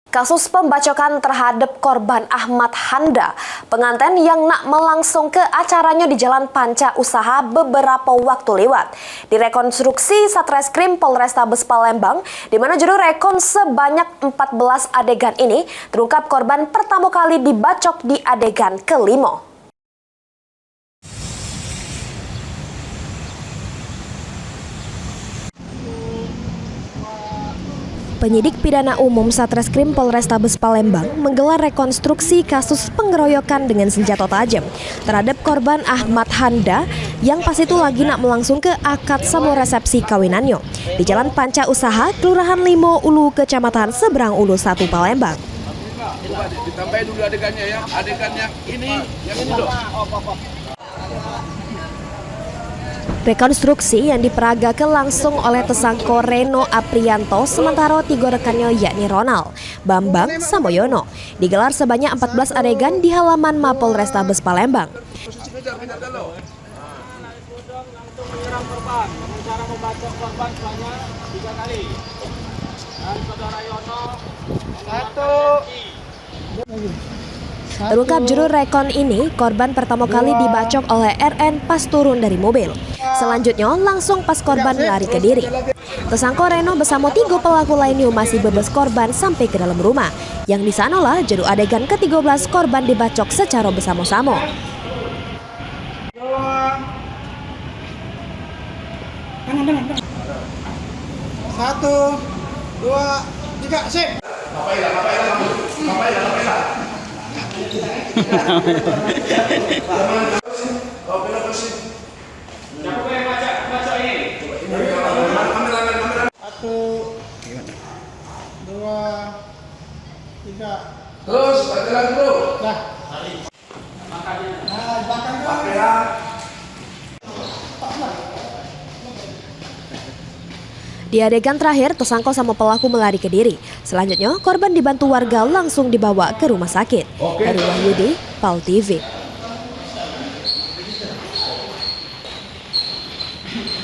Kasus pembacokan terhadap korban Ahmad Handa, pengantin yang nak melangsung ke acaranya di Jalan Panca Usaha beberapa waktu lewat. Direkonstruksi Satreskrim Polrestabes Palembang, di mana juru rekon sebanyak 14 adegan ini terungkap korban pertama kali dibacok di adegan kelima. Penyidik pidana umum Satreskrim Polrestabes Palembang menggelar rekonstruksi kasus pengeroyokan dengan senjata tajam terhadap korban Ahmad Handa yang pas itu lagi nak melangsung ke akad samu resepsi kawinannya di Jalan Panca Usaha, Kelurahan Limo Ulu, Kecamatan Seberang Ulu 1, Palembang. Ditambahin dulu adegannya ya, adegan yang ini loh. Rekonstruksi yang diperagakan langsung oleh tersangka Reno Aprianto sementara 3 rekannya yakni Ronald, Bambang, Samboyono digelar sebanyak 14 adegan di halaman Mapol Restabes Palembang. Terungkap juru rekon ini, korban pertama kali dibacok oleh RN pas turun dari mobil. Selanjutnya langsung pas korban lari ke diri. Tersangka Reno bersama 3 pelaku lainnya masih bebas korban sampai ke dalam rumah. Yang di sanalah juru adegan ke-13 korban dibacok secara bersama-sama. 1, 2, 3, sip. Terus jalan dulu. Nah. Di adegan terakhir, tersangka sama pelaku melari ke diri. Selanjutnya, korban dibantu warga langsung dibawa ke rumah sakit. Heri Wahyudi, PAL TV.